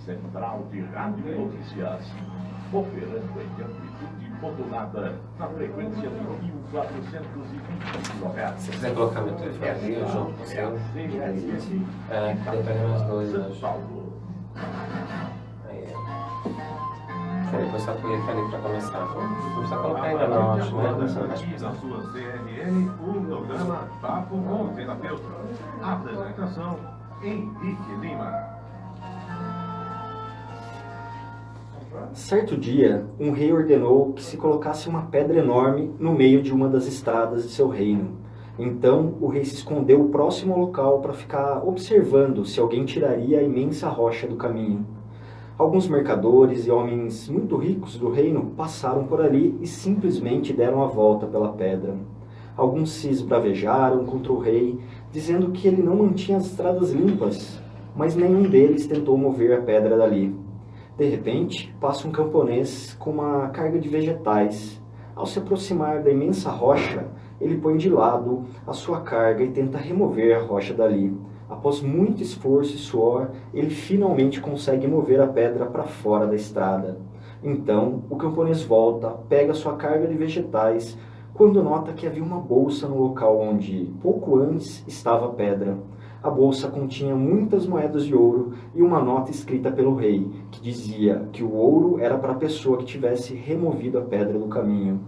Central de Rádio Notícias, operando em amplitude modulada na frequência de 1420 kHz. Se quiser colocar meu telefone ali, eu junto com o seu. Tem mais dois, São acho. Paulo. Aí, depois só clica ali para começar. Não precisa colocar ainda não, acho, né? Aqui na sua CNN, o programa Papo com o Terapeuta. Apresentação, Henrique Lima. Certo dia, um rei ordenou que se colocasse uma pedra enorme no meio de uma das estradas de seu reino. Então, o rei se escondeu próximo ao local para ficar observando se alguém tiraria a imensa rocha do caminho. Alguns mercadores e homens muito ricos do reino passaram por ali e simplesmente deram a volta pela pedra. Alguns se esbravejaram contra o rei, dizendo que ele não mantinha as estradas limpas, mas nenhum deles tentou mover a pedra dali. De repente, passa um camponês com uma carga de vegetais. Ao se aproximar da imensa rocha, ele põe de lado a sua carga e tenta remover a rocha dali. Após muito esforço e suor, ele finalmente consegue mover a pedra para fora da estrada. Então, o camponês volta, pega sua carga de vegetais, quando nota que havia uma bolsa no local onde, pouco antes, estava a pedra. A bolsa continha muitas moedas de ouro e uma nota escrita pelo rei, que dizia que o ouro era para a pessoa que tivesse removido a pedra do caminho.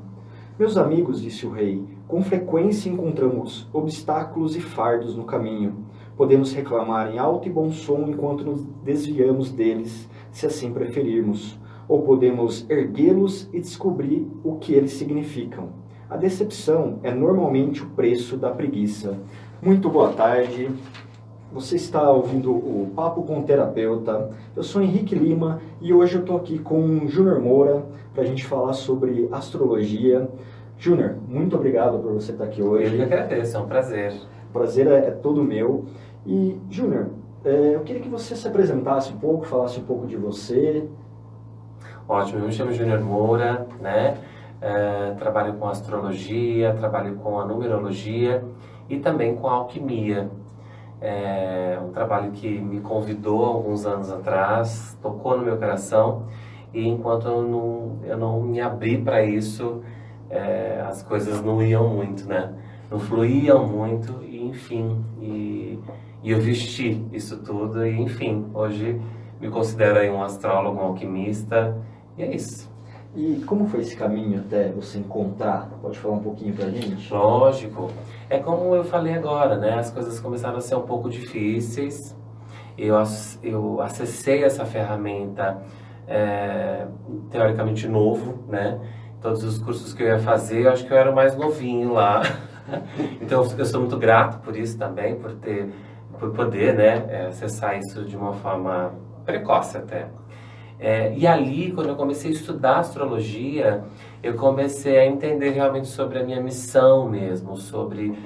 Meus amigos, disse o rei, com frequência encontramos obstáculos e fardos no caminho. Podemos reclamar em alto e bom som enquanto nos desviamos deles, se assim preferirmos. Ou podemos erguê-los e descobrir o que eles significam. A decepção é normalmente o preço da preguiça. Muito boa tarde. Você está ouvindo o Papo com o Terapeuta. Eu sou Henrique Lima e hoje eu estou aqui com o Júnior Moura para a gente falar sobre astrologia. Júnior, muito obrigado por você estar aqui hoje. Eu que agradeço, é um prazer. O prazer é todo meu. E, Júnior, eu queria que você se apresentasse um pouco, falasse um pouco de você. Ótimo, eu me chamo Júnior Moura, né? Trabalho com astrologia, trabalho com a numerologia e também com a alquimia. É um trabalho que me convidou alguns anos atrás, tocou no meu coração, e enquanto eu não me abri para isso, as coisas não iam muito, né? Não fluíam muito, e enfim, e eu vesti isso tudo, e enfim, hoje me considero aí um astrólogo, um alquimista, e é isso. E como foi esse caminho até você encontrar? Pode falar um pouquinho pra gente? Lógico. É como eu falei agora, né? As coisas começaram a ser um pouco difíceis. Eu acessei essa ferramenta teoricamente novo, né? Todos os cursos que eu ia fazer, eu acho que eu era o mais novinho lá. Então eu sou muito grato por isso também, por poder, né? Acessar isso de uma forma precoce até. E ali, quando eu comecei a estudar astrologia, eu comecei a entender realmente sobre a minha missão mesmo, sobre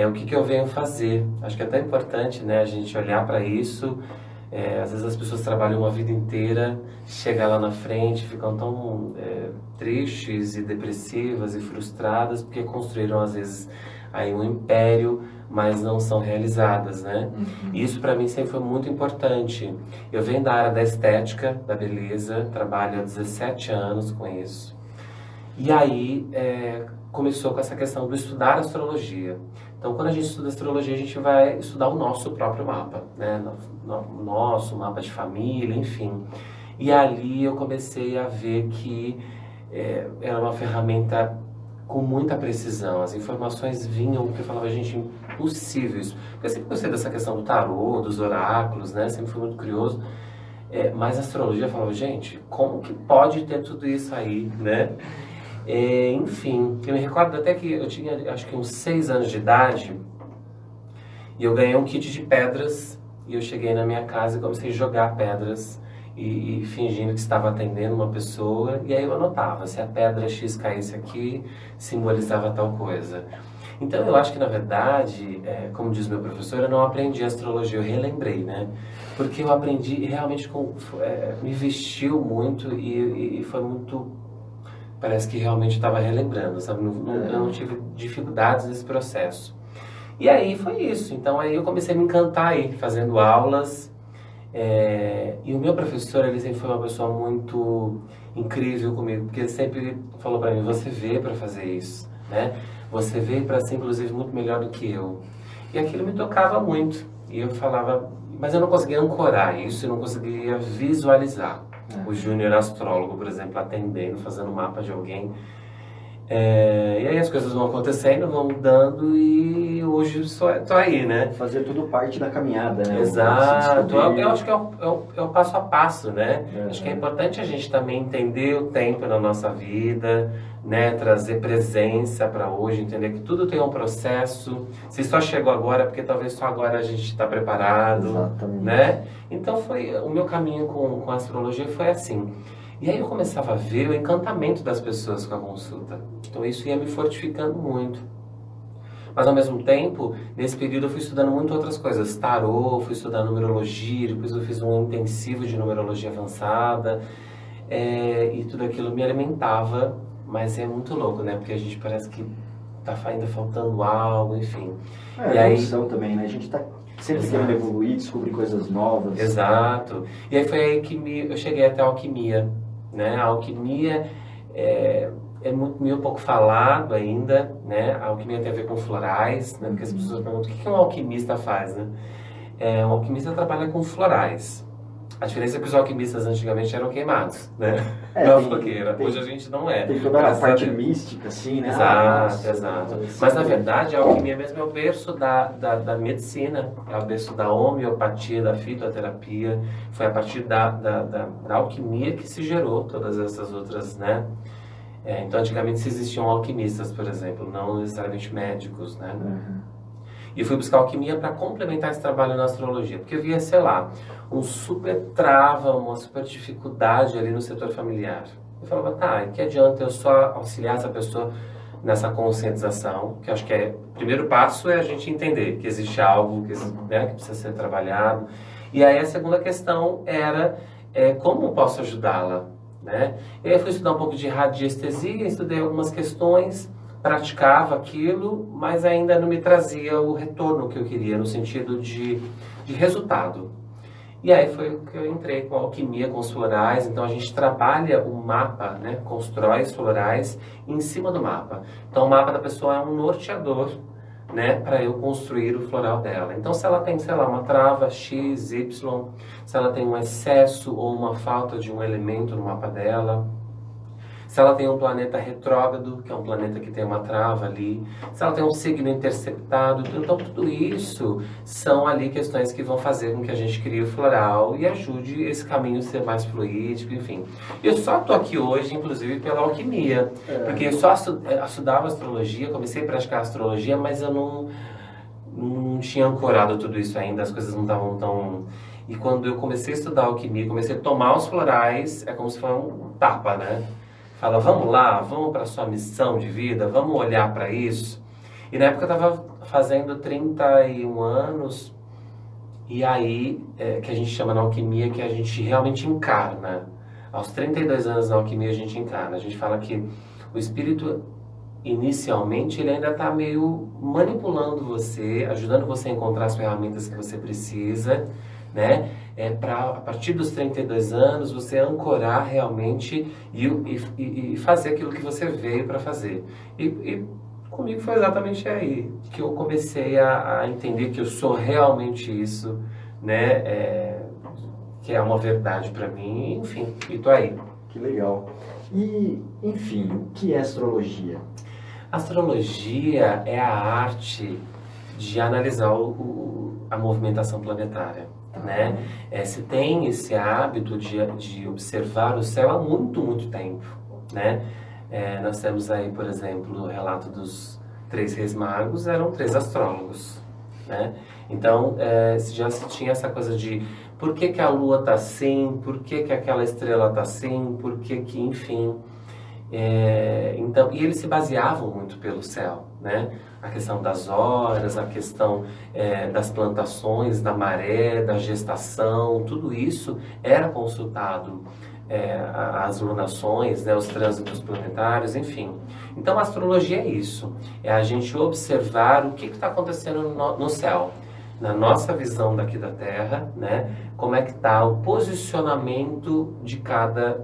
o que eu venho fazer. Acho que é tão importante, né, a gente olhar para isso. Às vezes as pessoas trabalham uma vida inteira, chegam lá na frente, ficam tão tristes e depressivas e frustradas, porque construíram às vezes aí um império, mas não são realizadas, né? Uhum. Isso para mim sempre foi muito importante. Eu venho da área da estética, da beleza, trabalho há 17 anos com isso. E aí começou com essa questão do estudar astrologia. Então, quando a gente estuda astrologia, a gente vai estudar o nosso próprio mapa, né? O nosso mapa de família, enfim. E ali eu comecei a ver que era uma ferramenta com muita precisão. As informações vinham, porque eu falava, gente, impossível isso. Porque eu sempre gostei dessa questão do tarô, dos oráculos, né? Sempre fui muito curioso. Mas a astrologia, eu falava, gente, como que pode ter tudo isso aí, né? Enfim, eu me recordo até que eu tinha, acho que uns 6 anos de idade, e eu ganhei um kit de pedras, e eu cheguei na minha casa e comecei a jogar pedras, e fingindo que estava atendendo uma pessoa, e aí eu anotava, se a pedra X caísse aqui, simbolizava tal coisa. Então eu acho que na verdade, como diz meu professor, eu não aprendi astrologia, eu relembrei, né? Porque eu aprendi e realmente me vestiu muito e foi muito... Parece que realmente estava relembrando, sabe? Eu não tive dificuldades nesse processo. E aí foi isso. Então aí eu comecei a me encantar aí, fazendo aulas. E o meu professor, ele sempre foi uma pessoa muito incrível comigo, porque ele sempre falou para mim, você veio para fazer isso, né? Você veio para ser, inclusive, muito melhor do que eu. E aquilo me tocava muito. E eu falava, mas eu não conseguia ancorar isso, eu não conseguia visualizar. O júnior astrólogo, por exemplo, atendendo, fazendo mapa de alguém. E aí as coisas vão acontecendo, vão mudando e hoje tô aí, né? Fazer tudo parte da caminhada, né? Exato. Eu acho que é o passo a passo, né? Acho que é importante a gente também entender o tempo na nossa vida, né? Trazer presença para hoje, entender que tudo tem um processo. Se só chegou agora, porque talvez só agora a gente está preparado, exatamente, né? Então foi o meu caminho com a astrologia foi assim. E aí eu começava a ver o encantamento das pessoas com a consulta. Então isso ia me fortificando muito. Mas ao mesmo tempo, nesse período eu fui estudando muito outras coisas. Tarô, fui estudar numerologia, depois eu fiz um intensivo de numerologia avançada. E tudo aquilo me alimentava, mas é muito louco, né? Porque a gente parece que tá ainda faltando algo, enfim. E aí também, né? A gente tá sempre querendo evoluir, descobrir coisas novas. Exato. E aí foi aí que eu cheguei até a alquimia, né? A alquimia é muito meio pouco falado ainda, né? A alquimia tem a ver com florais, né? Porque as pessoas perguntam o que um alquimista faz, né? Um alquimista trabalha com florais. A diferença é que os alquimistas antigamente eram queimados, né? Na fogueira. Hoje a gente não é. Tem toda a parte mística, assim, né? Exato. Mas na verdade a alquimia mesmo é o berço da medicina, é o berço da homeopatia, da fitoterapia. Foi a partir da alquimia que se gerou todas essas outras, né? Então antigamente se existiam alquimistas, por exemplo, não necessariamente médicos, né? E eu fui buscar alquimia para complementar esse trabalho na astrologia, porque eu via, sei lá, um super trava, uma super dificuldade ali no setor familiar. Eu falava, tá, que adianta eu só auxiliar essa pessoa nessa conscientização, que acho que o primeiro passo é a gente entender que existe algo que precisa ser trabalhado. E aí a segunda questão era como eu posso ajudá-la, né? E aí eu fui estudar um pouco de radiestesia, estudei algumas questões, praticava aquilo, mas ainda não me trazia o retorno que eu queria, no sentido de resultado. E aí foi que eu entrei com a alquimia, com os florais. Então a gente trabalha o mapa, né? Constrói os florais em cima do mapa. Então o mapa da pessoa é um norteador, né? Para eu construir o floral dela. Então se ela tem, sei lá, uma trava X, Y, se ela tem um excesso ou uma falta de um elemento no mapa dela, se ela tem um planeta retrógrado, que é um planeta que tem uma trava ali, se ela tem um signo interceptado, então tudo isso são ali questões que vão fazer com que a gente crie o floral e ajude esse caminho a ser mais fluídico, enfim. Eu só estou aqui hoje, inclusive, pela alquimia, porque eu só estudava astrologia, comecei a praticar astrologia, mas eu não tinha ancorado tudo isso ainda, as coisas não estavam tão... E quando eu comecei a estudar alquimia, comecei a tomar os florais, é como se fosse um tapa, né? Fala, vamos lá, vamos para a sua missão de vida, vamos olhar para isso. E na época eu estava fazendo 31 anos, e aí, que a gente chama na alquimia, que a gente realmente encarna. Aos 32 anos na alquimia a gente encarna. A gente fala que o espírito, inicialmente, ele ainda está meio manipulando você, ajudando você a encontrar as ferramentas que você precisa, né? A partir dos 32 anos, você ancorar realmente e fazer aquilo que você veio para fazer. E comigo foi exatamente aí que eu comecei a entender que eu sou realmente isso, né? Que é uma verdade para mim, enfim, e tô aí. Que legal. E, enfim, o que é astrologia? Astrologia é a arte de analisar a movimentação planetária. Né? Se tem esse hábito de observar o céu há muito, muito tempo, né? Nós temos aí, por exemplo, o relato dos 3 reis magos, eram 3 astrólogos, né? Então, já se tinha essa coisa de por que a lua está assim, por que aquela estrela está assim, por que enfim... Então, e eles se baseavam muito pelo céu, né? A questão das horas, a questão das plantações, da maré, da gestação, tudo isso era consultado, as lunações, né, os trânsitos planetários, enfim. Então a astrologia é isso, é a gente observar o que está acontecendo no céu. na nossa visão daqui da Terra, né, como é que está o posicionamento de cada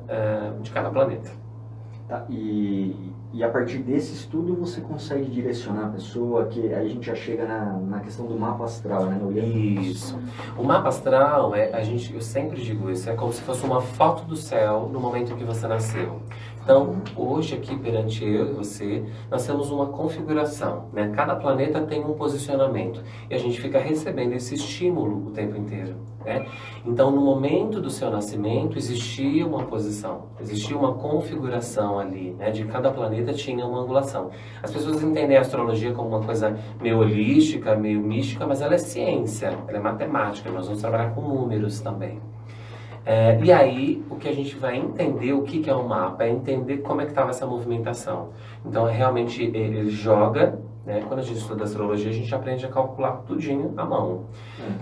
planeta. Tá, e a partir desse estudo você consegue direcionar a pessoa, que aí a gente já chega na questão do mapa astral, né? Isso. O mapa astral, eu sempre digo isso, é como se fosse uma foto do céu no momento que você nasceu. Então, hoje aqui perante eu e você, nós temos uma configuração, né? Cada planeta tem um posicionamento e a gente fica recebendo esse estímulo o tempo inteiro, né? Então, no momento do seu nascimento, existia uma posição, existia uma configuração ali, né? De cada planeta tinha uma angulação. As pessoas entendem a astrologia como uma coisa meio holística, meio mística, mas ela é ciência, ela é matemática, nós vamos trabalhar com números também. E aí, o que a gente vai entender, o que é um mapa, é entender como é que estava essa movimentação. Então, realmente, ele joga, né? Quando a gente estuda astrologia, a gente aprende a calcular tudinho à mão.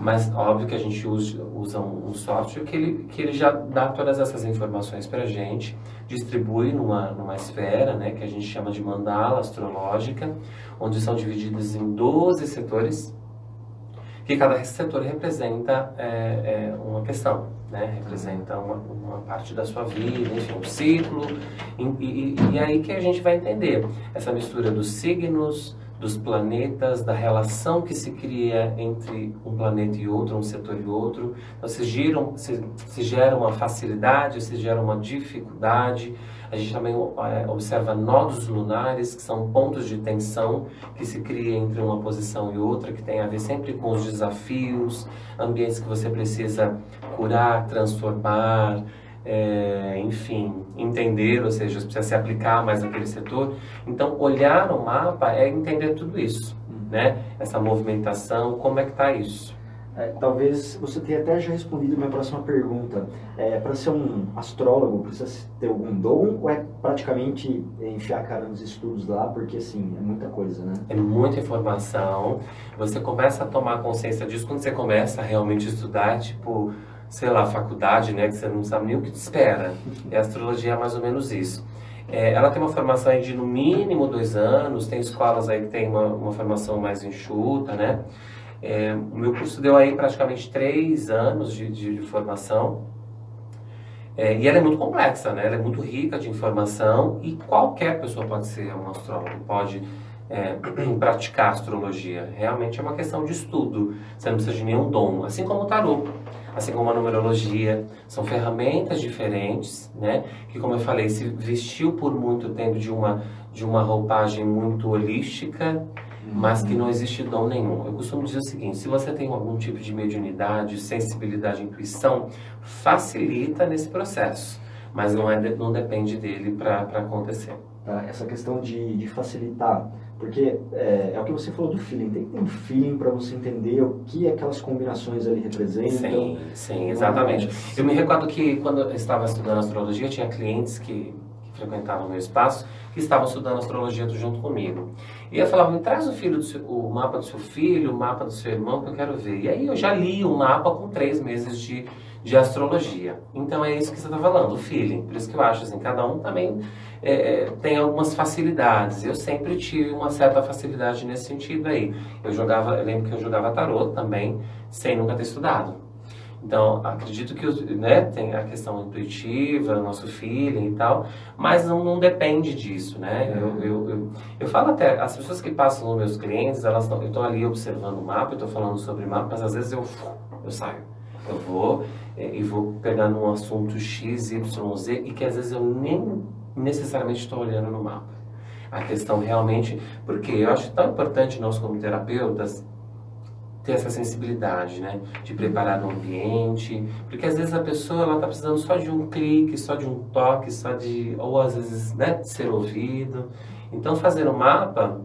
Mas, óbvio que a gente usa um software que ele já dá todas essas informações para a gente, distribui numa esfera, né? Que a gente chama de mandala astrológica, onde são divididos em 12 setores, que cada setor representa uma questão, né? Representa uma parte da sua vida, enfim, um ciclo, e aí que a gente vai entender essa mistura dos signos, dos planetas, da relação que se cria entre um planeta e outro, um setor e outro. Então, se gera uma facilidade, se gera uma dificuldade. A gente também observa nodos lunares, que são pontos de tensão que se cria entre uma posição e outra, que tem a ver sempre com os desafios, ambientes que você precisa curar, transformar, enfim, entender, ou seja, você precisa se aplicar mais naquele setor. Então, olhar o mapa é entender tudo isso, né? Essa movimentação, como é que está isso? Talvez você tenha até já respondido a minha próxima pergunta. Para ser um astrólogo, precisa ter algum dom ou é praticamente enfiar a cara nos estudos lá? Porque, assim, é muita coisa, né? É muita informação. Você começa a tomar consciência disso quando você começa a realmente estudar, tipo, sei lá, faculdade, né? Que você não sabe nem o que te espera. E a astrologia é mais ou menos isso. Ela tem uma formação aí de, no mínimo, 2 anos. Tem escolas aí que tem uma formação mais enxuta, né? O meu curso deu aí praticamente 3 anos de formação, e ela é muito complexa, né? Ela é muito rica de informação e qualquer pessoa pode ser um astrólogo, pode praticar astrologia. Realmente é uma questão de estudo, você não precisa de nenhum dom, assim como o tarô, assim como a numerologia. São ferramentas diferentes, né? Que, como eu falei, se vestiu por muito tempo de uma roupagem muito holística, mas que não existe dom nenhum. Eu costumo dizer o seguinte: se você tem algum tipo de mediunidade, sensibilidade, intuição, facilita nesse processo, mas não depende dele para acontecer. Essa questão de facilitar, porque é o que você falou do feeling, tem que ter um feeling para você entender o que aquelas combinações ali representam. Sim, exatamente. Eu me recordo que quando eu estava estudando astrologia, tinha clientes que frequentavam o meu espaço, que estavam estudando astrologia junto comigo. E eu falava: me traz o mapa do seu filho, o mapa do seu irmão, que eu quero ver. E aí eu já li o mapa com 3 meses de astrologia. Então é isso que você está falando, o feeling. Por isso que eu acho assim, cada um também tem algumas facilidades. Eu sempre tive uma certa facilidade nesse sentido aí. Eu lembro que eu jogava tarô também, sem nunca ter estudado. Então, acredito que tem a questão intuitiva, o nosso feeling e tal, mas não depende disso, né? Eu falo até, as pessoas que passam nos meus clientes, eu estou ali observando o mapa, eu estou falando sobre o mapa, mas às vezes eu saio. Eu vou e vou pegar num assunto X, Y, Z, e que às vezes eu nem necessariamente estou olhando no mapa. A questão realmente, porque eu acho tão importante nós como terapeutas ter essa sensibilidade, né, de preparar o ambiente, porque às vezes a pessoa ela está precisando só de um clique, só de um toque, ou às vezes, né, de ser ouvido. Então, fazer um mapa,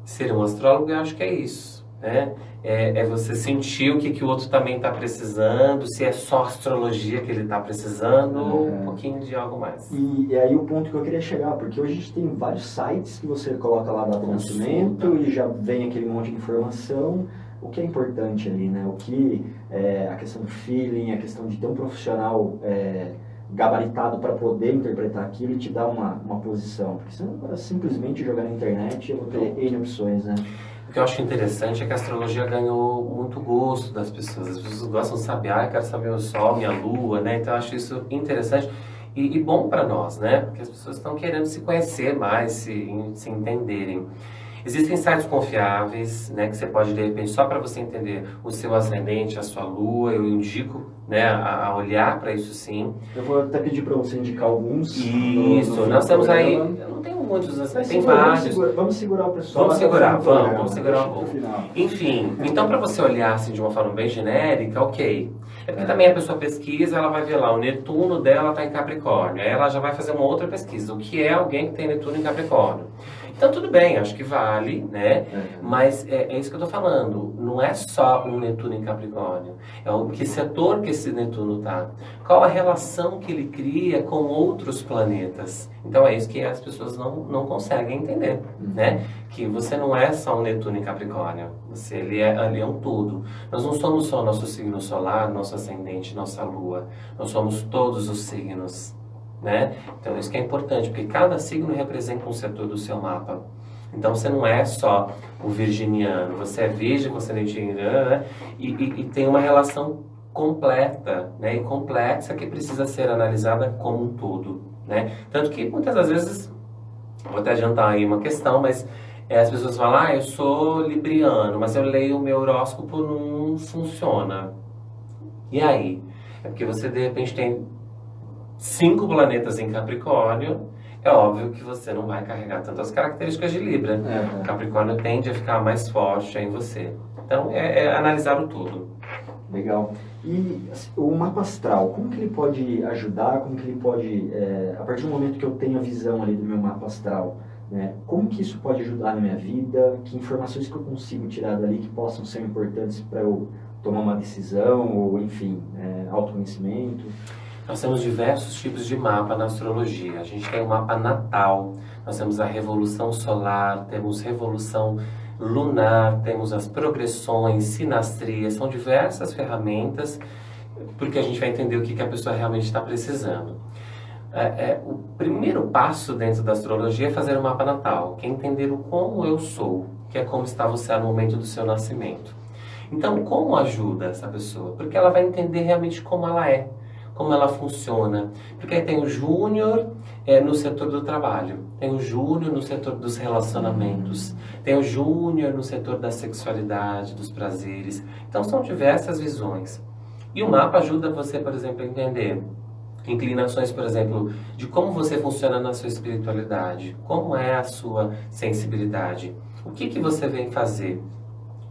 ser um astrólogo, eu acho que é isso, né? É você sentir o que o outro também está precisando, se é só astrologia que ele está precisando, ou um pouquinho de algo mais. E aí o ponto que eu queria chegar, porque hoje a gente tem vários sites que você coloca lá data de nascimento e já vem aquele monte de informação. O que é importante ali, né? A questão do feeling, a questão de ter um profissional gabaritado para poder interpretar aquilo e te dar uma posição. Porque senão, simplesmente jogar na internet, eu vou ter N opções, né? O que eu acho interessante é que a astrologia ganhou muito gosto das pessoas. As pessoas gostam de saber, eu quero saber o Sol, minha Lua, né? Então eu acho isso interessante e bom para nós, né? Porque as pessoas estão querendo se conhecer mais, se entenderem. Existem sites confiáveis, né, que você pode, de repente, só para você entender o seu ascendente, a sua lua, eu indico, né, a olhar para isso sim. Eu vou até pedir para você indicar alguns. Isso, nós temos aí, eu não tenho muitos, tem vários. Vamos segurar o pessoal. Vamos segurar um pouco. Enfim, então para você olhar assim de uma forma bem genérica, ok. É porque também a pessoa pesquisa, ela vai ver lá, o Netuno dela está em Capricórnio, aí ela já vai fazer uma outra pesquisa, o que é alguém que tem Netuno em Capricórnio. Então tudo bem, acho que vale, né? Mas é isso que eu tô falando, não é só um Netuno em Capricórnio, é o que setor que esse Netuno tá, qual a relação que ele cria com outros planetas. Então é isso que as pessoas não conseguem entender, né? Que você não é só um Netuno em Capricórnio, ele é um todo. Nós não somos só nosso signo solar, nosso ascendente, nossa lua, nós somos todos os signos. Né? Então isso que é importante, porque cada signo representa um setor do seu mapa. Então você não é só o virginiano, você é virgem, você é libriano, né? E tem uma relação completa, né? E complexa que precisa ser analisada como um todo, né? Tanto que muitas das vezes, vou até adiantar aí uma questão, mas as pessoas falam, eu sou libriano, mas eu leio o meu horóscopo, não funciona. E aí? É porque você de repente tem 5 planetas em Capricórnio, é óbvio que você não vai carregar tantas características de Libra. Capricórnio tende a ficar mais forte em você. Então, é analisar o todo. Legal. E o mapa astral, como que ele pode ajudar? Como que ele pode, a partir do momento que eu tenho a visão ali do meu mapa astral, né, como que isso pode ajudar na minha vida? Que informações que eu consigo tirar dali que possam ser importantes para eu tomar uma decisão ou, enfim, autoconhecimento? Nós temos diversos tipos de mapa na astrologia. A gente tem o mapa natal, nós temos a revolução solar, temos revolução lunar, temos as progressões, sinastria, são diversas ferramentas, porque a gente vai entender o que a pessoa realmente está precisando. O primeiro passo dentro da astrologia é fazer o mapa natal, que é entender o como eu sou, que é como está você no momento do seu nascimento. Então, como ajuda essa pessoa? Porque ela vai entender realmente como ela é, como ela funciona. Porque aí tem o Júnior no setor do trabalho, tem o Júnior no setor dos relacionamentos, tem o Júnior no setor da sexualidade, dos prazeres. Então são diversas visões. E o mapa ajuda você, por exemplo, a entender inclinações, por exemplo, de como você funciona na sua espiritualidade, como é a sua sensibilidade, o que você vem fazer,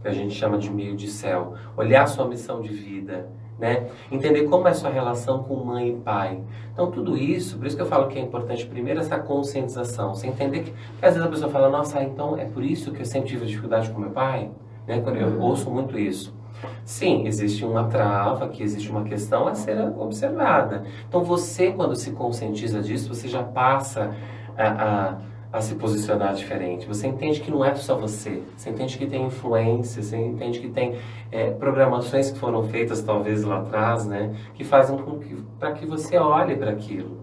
que a gente chama de meio de céu, olhar a sua missão de vida, né? Entender como é a sua relação com mãe e pai. Então tudo isso, por isso que eu falo que é importante primeiro essa conscientização, você entender que às vezes a pessoa fala, nossa, então é por isso que eu sempre tive dificuldade com meu pai, né? Quando eu ouço muito isso. Sim, existe uma trava, que existe uma questão a ser observada. Então você, quando se conscientiza disso, você já passa a se posicionar diferente. Você entende que não é só você entende que tem influência, você entende que tem programações que foram feitas talvez lá atrás, né, que fazem para que você olhe para aquilo.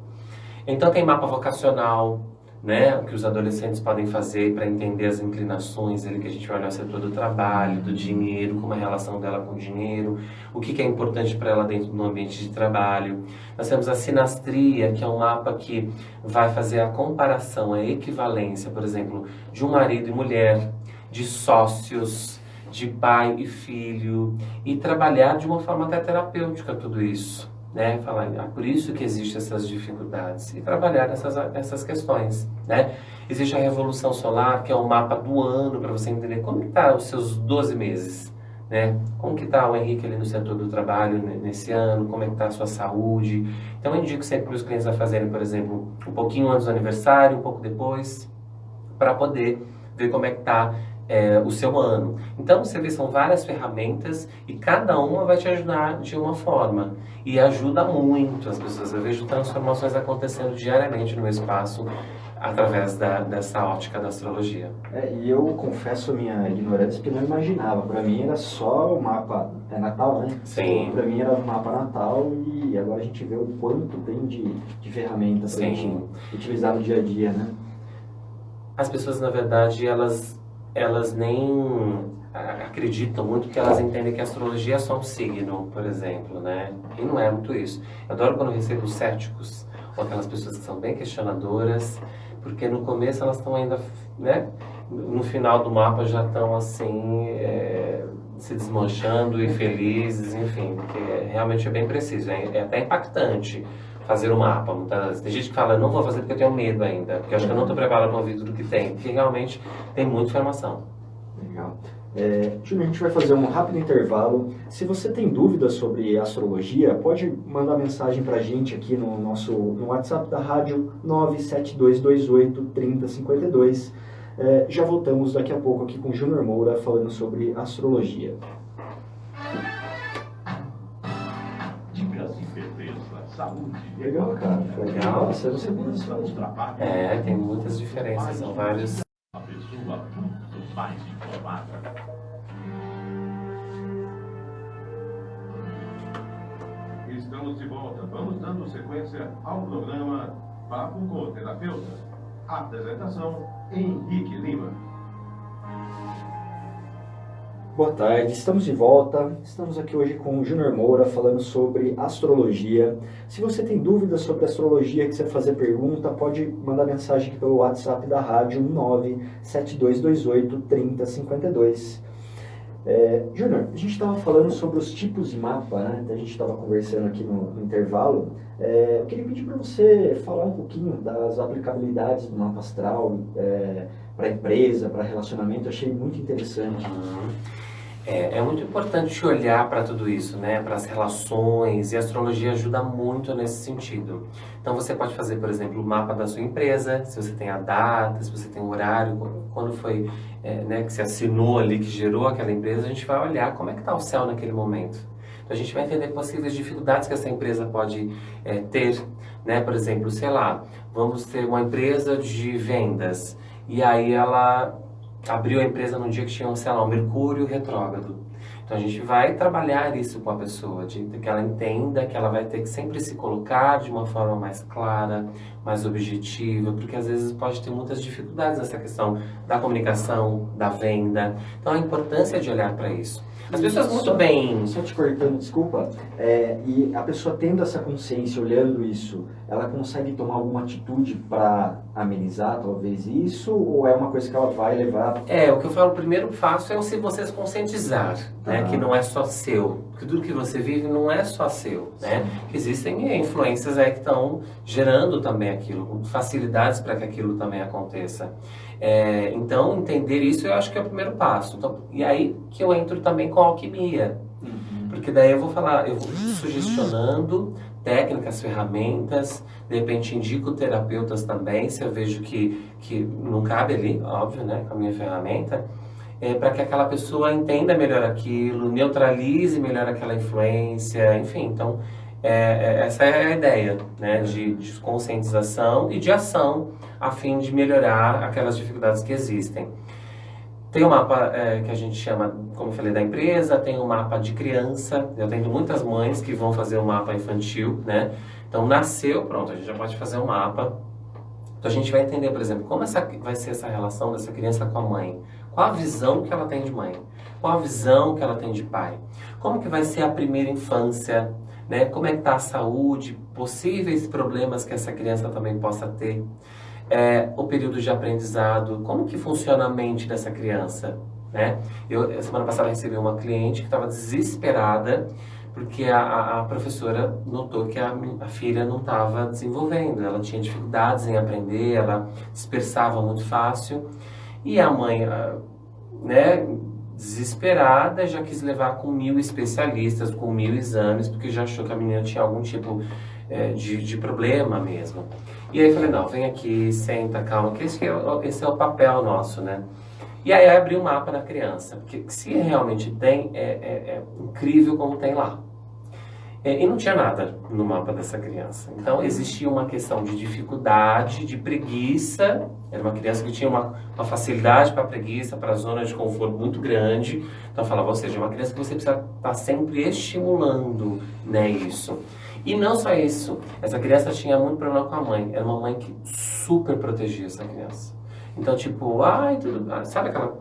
Então tem mapa vocacional, né, o que os adolescentes podem fazer para entender as inclinações, ele que a gente vai olhar o setor do trabalho, do dinheiro, como é a relação dela com o dinheiro, o que é importante para ela dentro do ambiente de trabalho. Nós temos a sinastria, que é um mapa que vai fazer a comparação, a equivalência, por exemplo, de um marido e mulher, de sócios, de pai e filho, e trabalhar de uma forma até terapêutica tudo isso. Né, falar, por isso que existem essas dificuldades e trabalhar essas questões, né? Existe a revolução solar, que é um mapa do ano para você entender como que tá os seus 12 meses, né? Como que tá o Henrique ali no setor do trabalho nesse ano, como é que tá a sua saúde. Então eu indico sempre para os clientes a fazerem, por exemplo, um pouquinho antes do aniversário, um pouco depois, para poder ver como é que tá o seu ano. Então você vê, são várias ferramentas e cada uma vai te ajudar de uma forma e ajuda muito as pessoas. Eu vejo transformações acontecendo diariamente no meu espaço através dessa ótica da astrologia. E eu confesso a minha ignorância, porque não imaginava. Para mim era só o mapa natal, né? Sim. Para mim era o mapa natal e agora a gente vê o quanto tem de ferramentas para a gente utilizar no dia a dia, né? As pessoas, na verdade, elas elas nem acreditam muito, porque elas entendem que a astrologia é só um signo, por exemplo, né? E não é muito isso. Eu adoro quando eu recebo os céticos, ou aquelas pessoas que são bem questionadoras, porque no começo elas estão ainda, né? No final do mapa já estão assim, se desmanchando e felizes, enfim, porque realmente é bem preciso, é até impactante fazer o mapa. Tem gente que fala, não vou fazer porque eu tenho medo ainda, porque eu acho que eu não estou preparado para ouvir tudo que tem, porque realmente tem muita informação. Legal. Júnior, a gente vai fazer um rápido intervalo. Se você tem dúvidas sobre astrologia, pode mandar mensagem para a gente aqui no WhatsApp da rádio 972283052. Já voltamos daqui a pouco aqui com o Júnior Moura falando sobre astrologia. Dicas de beleza, saúde. Legal, cara. Legal. Você Segurança nos trabalhos. Tem muitas diferenças, são vários. A pessoa muito mais informada. Estamos de volta. Vamos dando sequência ao programa Papo com o Terapeuta. Apresentação: Henrique Lima. Boa tarde, estamos de volta. Estamos aqui hoje com o Júnior Moura falando sobre astrologia. Se você tem dúvidas sobre astrologia, quiser fazer pergunta, pode mandar mensagem aqui pelo WhatsApp da rádio 972283052. Júnior, a gente estava falando sobre os tipos de mapa, né? A gente estava conversando aqui no intervalo. Eu queria pedir para você falar um pouquinho das aplicabilidades do mapa astral para empresa, para relacionamento. Eu achei muito interessante. É muito importante olhar para tudo isso, né? Para as relações, e a astrologia ajuda muito nesse sentido. Então você pode fazer, por exemplo, o mapa da sua empresa, se você tem a data, se você tem o horário, quando foi né, que se assinou ali, que gerou aquela empresa, a gente vai olhar como é que está o céu naquele momento. Então a gente vai entender possíveis dificuldades que essa empresa pode ter, né? Por exemplo, sei lá, vamos ter uma empresa de vendas, e aí ela abriu a empresa num dia que tinha, sei lá, um Mercúrio retrógrado. Então a gente vai trabalhar isso com a pessoa, de que ela entenda que ela vai ter que sempre se colocar de uma forma mais clara, mais objetiva, porque às vezes pode ter muitas dificuldades nessa questão da comunicação, da venda. Então a importância de olhar para isso. As pessoas muito bem... Só te cortando, desculpa. E a pessoa tendo essa consciência, olhando isso, ela consegue tomar alguma atitude para amenizar, talvez, isso? Ou é uma coisa que ela vai levar... O que eu falo, o primeiro passo é se você se conscientizar, né? Que não é só seu. Que tudo que você vive não é só seu, né? Que existem influências aí que estão gerando também aquilo, com facilidades para que aquilo também aconteça. Então, entender isso eu acho que é o primeiro passo. Então, e aí que eu entro também com a alquimia. Porque daí eu vou sugestionando técnicas, ferramentas, de repente indico terapeutas também, se eu vejo que não cabe ali, óbvio, né, com a minha ferramenta, para que aquela pessoa entenda melhor aquilo, neutralize melhor aquela influência, enfim. Então, essa é a ideia, né, de conscientização e de ação, a fim de melhorar aquelas dificuldades que existem. Tem um mapa que a gente chama, como eu falei, da empresa, tem um mapa de criança. Eu tenho muitas mães que vão fazer um mapa infantil, né? Então, nasceu, pronto, a gente já pode fazer um mapa. Então, a gente vai entender, por exemplo, como vai ser essa relação dessa criança com a mãe. Qual a visão que ela tem de mãe? Qual a visão que ela tem de pai? Como que vai ser a primeira infância? Né? Como é que está a saúde? Possíveis problemas que essa criança também possa ter. O período de aprendizado, como que funciona a mente dessa criança, né? Semana passada recebi uma cliente que estava desesperada porque a professora notou que a filha não estava desenvolvendo, ela tinha dificuldades em aprender, ela dispersava muito fácil, e a mãe, né, desesperada, já quis levar com 1000 especialistas, com 1000 exames, porque já achou que a menina tinha algum tipo de problema mesmo. E aí eu falei, não, vem aqui, senta, calma, que esse é o papel nosso, né? E aí abri um mapa na criança, porque se realmente tem, é incrível como tem lá. E não tinha nada no mapa dessa criança. Então existia uma questão de dificuldade, de preguiça. Era uma criança que tinha uma facilidade para preguiça, para a zona de conforto muito grande. Então eu falava, ou seja, uma criança que você precisa estar sempre estimulando, né, isso. E não só isso, essa criança tinha muito problema com a mãe. Era uma mãe que super protegia essa criança. Então, tipo, ai, tudo, sabe aquela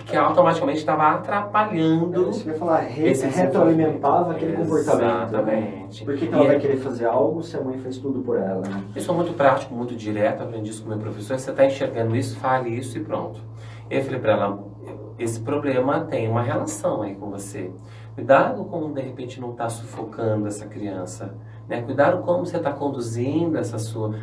que automaticamente estava atrapalhando. Você vai falar, esse retroalimentava aquele comportamento. Exatamente. Por que ela vai querer fazer algo se a mãe fez tudo por ela, né? Eu sou muito prático, muito direto, aprendi isso com meu professor. Você está enxergando isso, fale isso e pronto. E eu falei para ela, esse problema tem uma relação aí com você. Cuidado com, de repente, não estar sufocando essa criança. Né? Cuidado como você está conduzindo essa sua...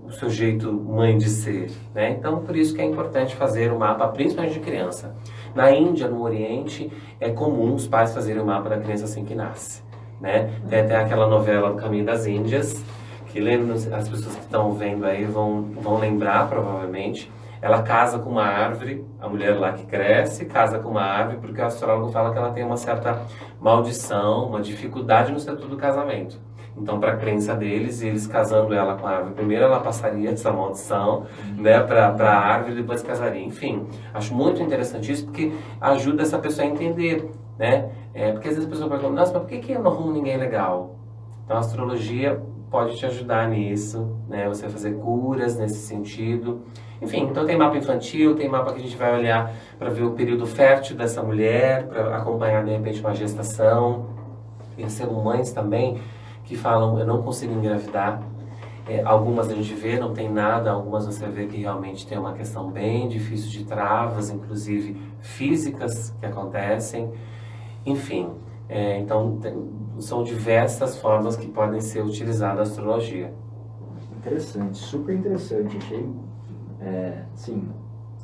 o seu jeito mãe de ser, né? Então, por isso que é importante fazer o mapa, principalmente de criança. Na Índia, no Oriente, é comum os pais fazerem o mapa da criança assim que nasce, né? Tem até aquela novela do Caminho das Índias, que lembro, as pessoas que estão vendo aí vão lembrar, provavelmente. Ela casa com uma árvore, a mulher lá que cresce, casa com uma árvore, porque o astrólogo fala que ela tem uma certa maldição, uma dificuldade no setor do casamento. Então, para a crença deles, eles casando ela com a árvore, primeiro ela passaria essa maldição, né, para a árvore e depois casaria. Enfim, acho muito interessante isso porque ajuda essa pessoa a entender, né? Porque às vezes a pessoa pergunta, nossa, mas por que eu não arrumo ninguém legal? Então, a astrologia pode te ajudar nisso, né? Você vai fazer curas nesse sentido. Enfim, então tem mapa infantil, tem mapa que a gente vai olhar para ver o período fértil dessa mulher, para acompanhar de repente uma gestação. Eu recebo mães também que falam, eu não consigo engravidar. Algumas a gente vê, não tem nada, algumas você vê que realmente tem uma questão bem difícil de travas, inclusive físicas que acontecem. Enfim, então são diversas formas que podem ser utilizadas a astrologia. Interessante, super interessante. Achei, sim,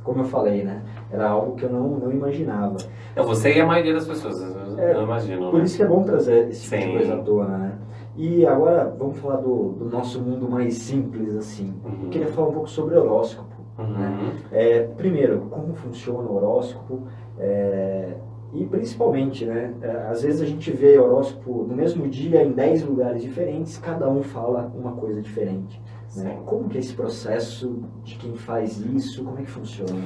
como eu falei, né? Era algo que eu não imaginava. Você e a maioria das pessoas, eu não imagino. Por né? isso que é bom trazer esse tipo de Sim. coisa à tona, né? E agora vamos falar do nosso mundo mais simples, assim. Eu queria falar um pouco sobre horóscopo. Né? Primeiro, como funciona o horóscopo e principalmente, né? Às vezes a gente vê horóscopo no mesmo dia em 10 lugares diferentes, cada um fala uma coisa diferente. Né? Como que é esse processo de quem faz isso? Como é que funciona?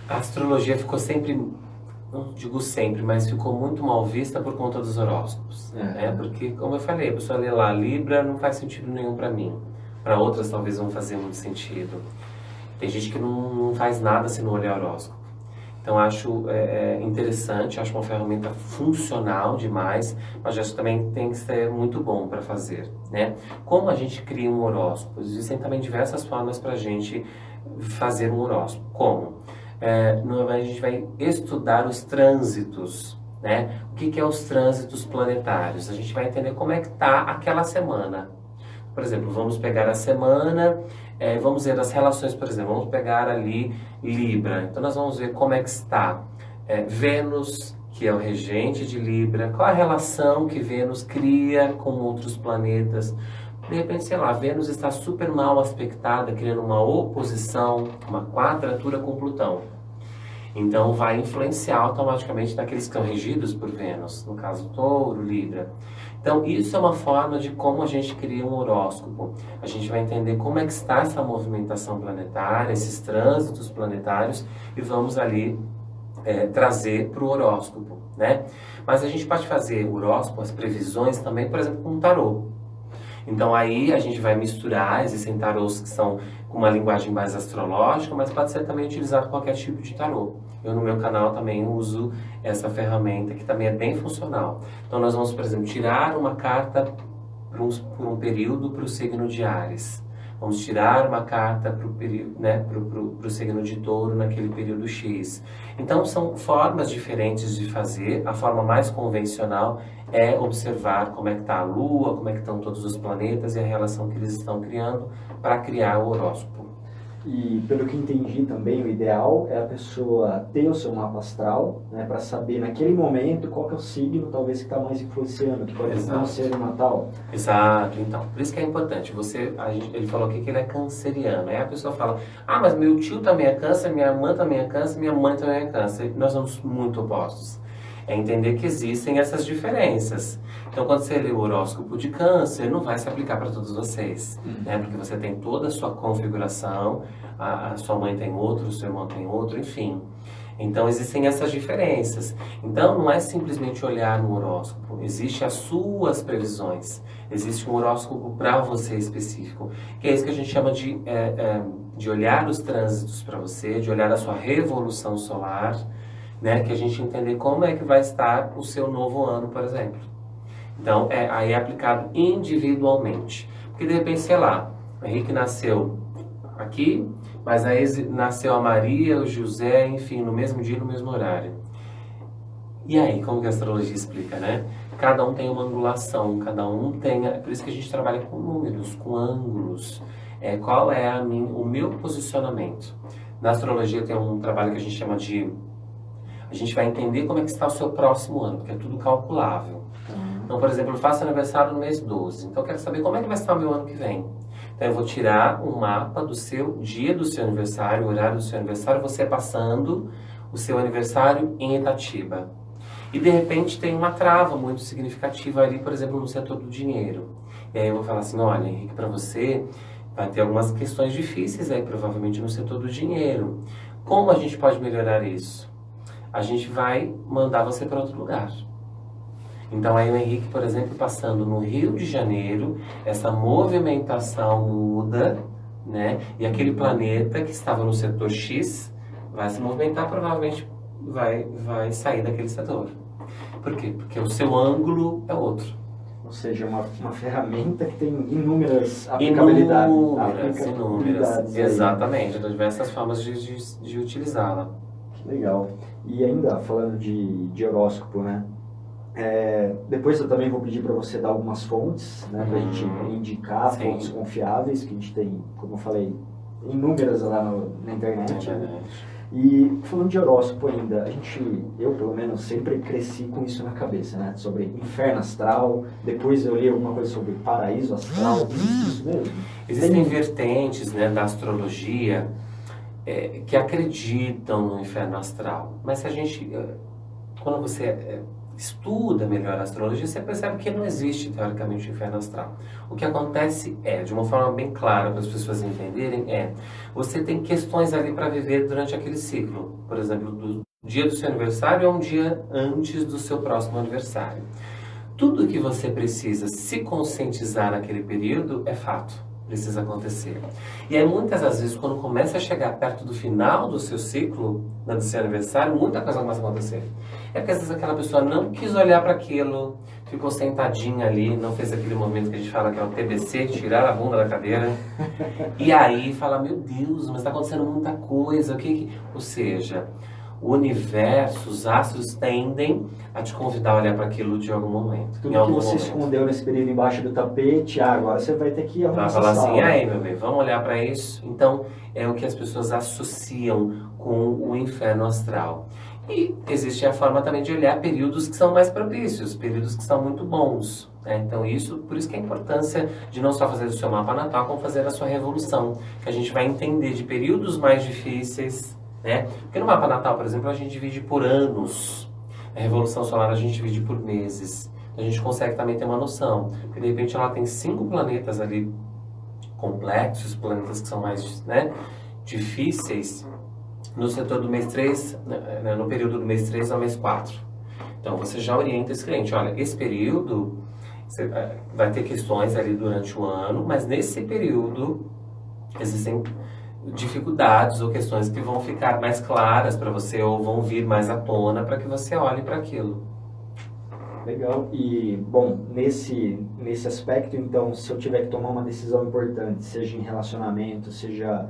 A astrologia ficou sempre, não digo sempre, mas ficou muito mal vista por conta dos horóscopos. Né? Porque, como eu falei, a pessoa lê lá, Libra não faz sentido nenhum para mim. Para outras talvez não fazer muito sentido. Tem gente que não faz nada se não olhar horóscopo. Então acho interessante, acho uma ferramenta funcional demais, mas acho que também tem que ser muito bom para fazer. Né? Como a gente cria um horóscopo? Existem também diversas formas para a gente fazer um horóscopo. Como? A gente vai estudar os trânsitos, né? O que é os trânsitos planetários? A gente vai entender como é que está aquela semana. Por exemplo, vamos pegar a semana, vamos ver as relações, por exemplo, vamos pegar ali Libra. Então nós vamos ver como é que está Vênus, que é o regente de Libra, qual a relação que Vênus cria com outros planetas. De repente, sei lá, Vênus está super mal aspectada, criando uma oposição, uma quadratura com Plutão. Então, vai influenciar automaticamente daqueles que são regidos por Vênus, no caso, Touro, Libra. Então, isso é uma forma de como a gente cria um horóscopo. A gente vai entender como é que está essa movimentação planetária, esses trânsitos planetários, e vamos ali trazer para o horóscopo, né? Mas a gente pode fazer o horóscopo, as previsões também, por exemplo, com um tarô. Então aí a gente vai misturar, existem tarôs que são com uma linguagem mais astrológica, mas pode ser também utilizado qualquer tipo de tarô. Eu no meu canal também uso essa ferramenta que também é bem funcional. Então nós vamos, por exemplo, tirar uma carta por um período para o signo de Áries. Vamos tirar uma carta para o período, né, pro signo de Touro naquele período X. Então são formas diferentes de fazer. A forma mais convencional é observar como é que está a Lua, como é que estão todos os planetas e a relação que eles estão criando para criar o horóscopo. E pelo que entendi também, o ideal é a pessoa ter o seu mapa astral, né, para saber naquele momento qual que é o signo talvez que está mais influenciando, que pode não ser o Natal. Exato, então, por isso que é importante. Ele falou aqui que ele é canceriano. Aí a pessoa fala, mas meu tio também é câncer, minha irmã também é câncer, minha mãe também é câncer. Nós somos muito opostos. É entender que existem essas diferenças. Então, quando você lê o horóscopo de câncer, não vai se aplicar para todos vocês, né? Porque você tem toda a sua configuração, a sua mãe tem outro, o seu irmão tem outro, enfim. Então existem essas diferenças. Então não é simplesmente olhar no horóscopo, existe as suas previsões, existe um horóscopo para você específico, que é isso que a gente chama de olhar os trânsitos para você, de olhar a sua revolução solar, né, que a gente entender como é que vai estar o seu novo ano, por exemplo. Então aí é aplicado individualmente, porque de repente, sei lá, o Henrique nasceu aqui, mas aí nasceu a Maria, o José, enfim, no mesmo dia, no mesmo horário. E aí, como que a astrologia explica, né? Cada um tem uma angulação, cada um tem... Por isso que a gente trabalha com números, com ângulos. Qual é o meu posicionamento? Na astrologia tem um trabalho que a gente chama de... A gente vai entender como é que está o seu próximo ano, porque é tudo calculável. Então, por exemplo, eu faço aniversário no mês 12. Então, eu quero saber como é que vai estar o meu ano que vem. Então, eu vou tirar um mapa do seu dia do seu aniversário, o horário do seu aniversário, você passando o seu aniversário em Itatiba. E, de repente, tem uma trava muito significativa ali, por exemplo, no setor do dinheiro. E aí eu vou falar assim, olha, Henrique, para você vai ter algumas questões difíceis aí, provavelmente, no setor do dinheiro. Como a gente pode melhorar isso? A gente vai mandar você para outro lugar. Então aí o Henrique, por exemplo, passando no Rio de Janeiro, essa movimentação muda, né? E aquele planeta que estava no setor X vai se movimentar, provavelmente vai sair daquele setor. Por quê? Porque o seu ângulo é outro. Ou seja, uma ferramenta que tem inúmeras aplicabilidades. Inúmeras. Exatamente. Então, diversas formas de utilizá-la. Que legal. E ainda falando de horóscopo, né? Depois eu também vou pedir para você dar algumas fontes, né, para a gente indicar fontes confiáveis, que a gente tem, como eu falei, inúmeras lá na internet. E falando de horóscopo ainda, eu pelo menos sempre cresci com isso na cabeça, né, sobre inferno astral, depois eu li alguma coisa sobre paraíso astral, isso mesmo? Existem vertentes, né, da astrologia que acreditam no inferno astral, mas se a gente, quando você estuda melhor a astrologia, você percebe que não existe, teoricamente, o inferno astral. O que acontece de uma forma bem clara para as pessoas entenderem, você tem questões ali para viver durante aquele ciclo. Por exemplo, do dia do seu aniversário a um dia antes do seu próximo aniversário. Tudo que você precisa se conscientizar naquele período é fato. Precisa acontecer. E aí, muitas das vezes, quando começa a chegar perto do final do seu ciclo, do seu aniversário, muita coisa começa a acontecer. É porque às vezes aquela pessoa não quis olhar para aquilo, ficou sentadinha ali, não fez aquele momento que a gente fala que é o TBC, tirar a bunda da cadeira. E aí fala, meu Deus, mas está acontecendo muita coisa. Ou seja, o universo, os astros tendem a te convidar a olhar para aquilo de algum momento. Tudo que você escondeu nesse período embaixo do tapete, agora você vai ter que arrumar. Vai falar assim, aí meu bem, vamos olhar para isso? Então, é o que as pessoas associam com o inferno astral. E existe a forma também de olhar períodos que são mais propícios, períodos que são muito bons. Então, por isso que a importância de não só fazer o seu mapa natal, como fazer a sua revolução, que a gente vai entender de períodos mais difíceis, né? Porque no mapa natal, por exemplo, a gente divide por anos. A revolução solar a gente divide por meses. A gente consegue também ter uma noção. Porque de repente ela tem 5 planetas ali complexos, planetas que são mais, né, difíceis, no setor do mês 3, no período do mês 3 ao mês 4. Então você já orienta esse cliente, olha, esse período você vai ter questões ali durante o ano, mas nesse período existem dificuldades ou questões que vão ficar mais claras para você ou vão vir mais à tona para que você olhe para aquilo. Legal. E, bom, nesse aspecto, então, se eu tiver que tomar uma decisão importante, seja em relacionamento, seja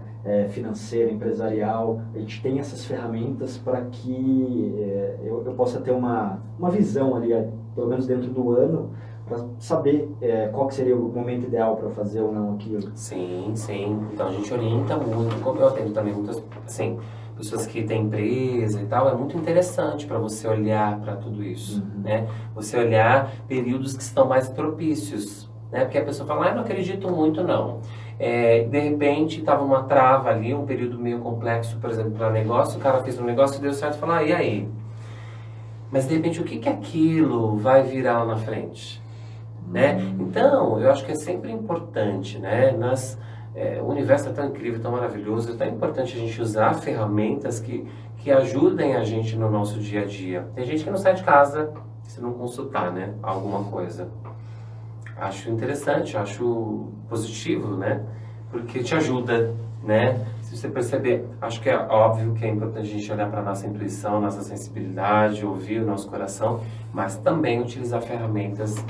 financeiro, empresarial, a gente tem essas ferramentas para que eu possa ter uma visão ali, pelo menos dentro do ano, para saber qual que seria o momento ideal para fazer ou não aquilo. Sim, sim. Então a gente orienta muito, como eu atendo também muitas, assim, pessoas que têm empresa e tal, é muito interessante para você olhar para tudo isso, né? Você olhar períodos que estão mais propícios, né? Porque a pessoa fala, eu não acredito muito não. De repente estava uma trava ali, um período meio complexo, por exemplo, para negócio, o cara fez um negócio e deu certo, fala, e aí? Mas de repente o que aquilo vai virar lá na frente? Né? Então, eu acho que é sempre importante, né? o universo é tão incrível, tão maravilhoso, é tão importante a gente usar ferramentas que ajudem a gente no nosso dia a dia. Tem gente que não sai de casa se não consultar, né, alguma coisa. Acho interessante, acho positivo, né, porque te ajuda, né. Se você perceber, acho que é óbvio que é importante a gente olhar para a nossa intuição, nossa sensibilidade, ouvir o nosso coração, mas também utilizar ferramentas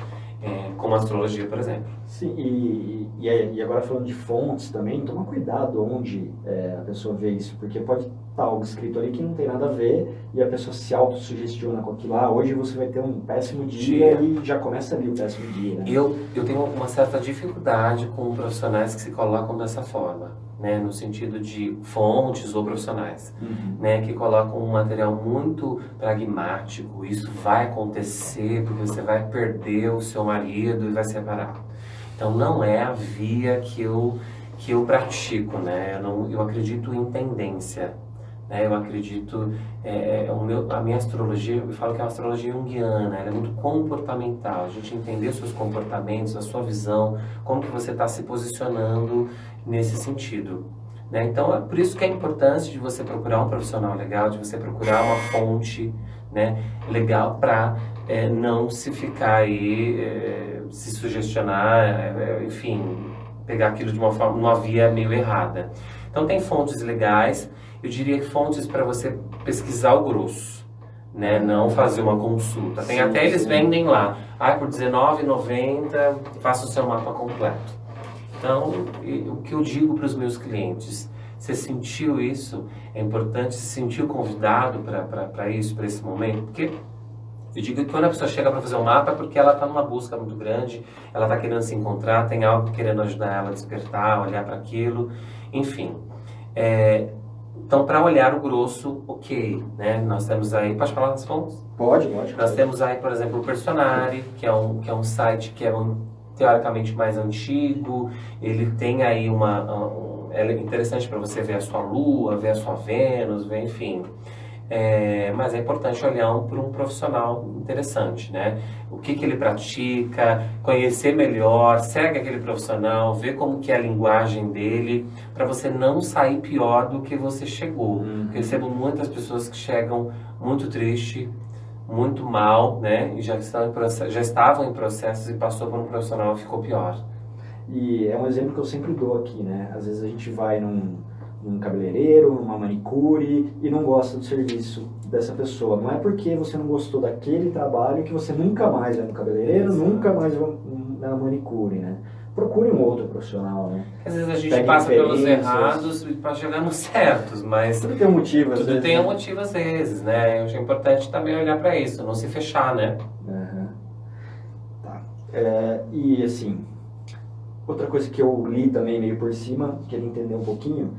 como a astrologia, por exemplo. Sim, e agora falando de fontes também, toma cuidado onde a pessoa vê isso, porque pode estar algo escrito ali que não tem nada a ver e a pessoa se autossugestiona com aquilo. Hoje você vai ter um péssimo dia e já começa ali o péssimo dia, né? Eu tenho uma certa dificuldade com profissionais que se colocam dessa forma, né, no sentido de fontes ou profissionais, né, que colocam um material muito pragmático, isso vai acontecer porque você vai perder o seu marido e vai se separar. Então não é a via que eu pratico, né, eu acredito em tendência, né, eu acredito, a minha astrologia, eu falo que é uma astrologia junguiana, ela é muito comportamental, a gente entender os seus comportamentos, a sua visão, como que você está se posicionando nesse sentido, né? Então é por isso que é importante de você procurar um profissional legal, de você procurar uma fonte, né, legal para não se ficar aí, se sugestionar, enfim, pegar aquilo de uma via meio errada. Então tem fontes legais, eu diria que fontes para você pesquisar o grosso, né, não fazer uma consulta. Tem até eles vendem lá, por R$19,90 faça o seu mapa completo. Então, o que eu digo para os meus clientes, você sentiu isso? É importante, se sentiu convidado para isso, para esse momento? Porque eu digo que quando a pessoa chega para fazer um mapa é porque ela está numa busca muito grande, ela está querendo se encontrar, tem algo querendo ajudar ela a despertar, olhar para aquilo, enfim. Então, para olhar o grosso, ok, né? Nós temos aí, pode falar das fontes? Pode. Nós temos aí, por exemplo, o Personari, que é um site que é teoricamente mais antigo, ele tem aí é interessante para você ver a sua Lua, ver a sua Vênus, ver, enfim. Mas é importante olhar para um profissional interessante, né? O que ele pratica, conhecer melhor, segue aquele profissional, ver como que é a linguagem dele, para você não sair pior do que você chegou. Eu recebo muitas pessoas que chegam muito tristes, muito mal, né? E já estavam em processos e passou por um profissional e ficou pior. E é um exemplo que eu sempre dou aqui, né? Às vezes a gente vai num cabeleireiro, numa manicure e não gosta do serviço dessa pessoa. Não é porque você não gostou daquele trabalho que você nunca mais vai no cabeleireiro, nunca mais vai na manicure, né? Procure um outro profissional, né? Às vezes a gente passa pelos errados para chegar nos certos, mas tudo tem um motivo, às tudo vezes, tem né? um motivo às vezes, né? Eu acho importante também olhar para isso, não se fechar, né? Tá. E assim, outra coisa que eu li também meio por cima, queria entender um pouquinho,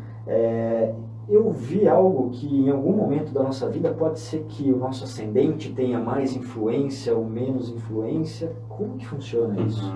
eu vi algo que em algum momento da nossa vida pode ser que o nosso ascendente tenha mais influência ou menos influência. Como que funciona isso?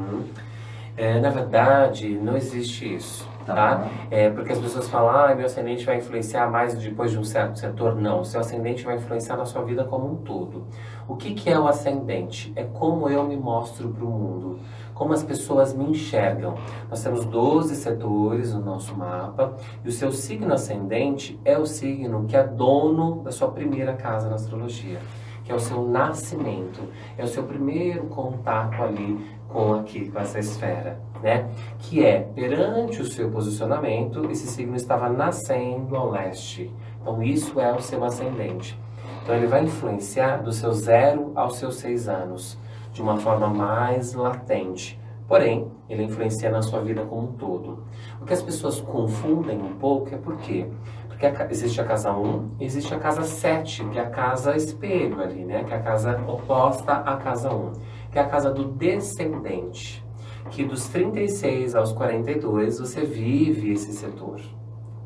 Na verdade, não existe isso, tá? Porque as pessoas falam, meu ascendente vai influenciar mais depois de um certo setor. Não, o seu ascendente vai influenciar na sua vida como um todo. O que é o ascendente? É como eu me mostro para o mundo, como as pessoas me enxergam. Nós temos 12 setores no nosso mapa e o seu signo ascendente é o signo que é dono da sua primeira casa na astrologia, que é o seu nascimento, é o seu primeiro contato ali com essa esfera, né? Que é, perante o seu posicionamento, esse signo estava nascendo ao leste. Então isso é o seu ascendente. Então ele vai influenciar do seu 0 aos seus 6 anos, de uma forma mais latente. Porém, ele influencia na sua vida como um todo. O que as pessoas confundem um pouco é por quê? Porque existe a casa 1 e existe a casa 7, que é a casa espelho ali, né? Que é a casa oposta à casa 1, que é a casa do descendente, que dos 36 aos 42 você vive esse setor,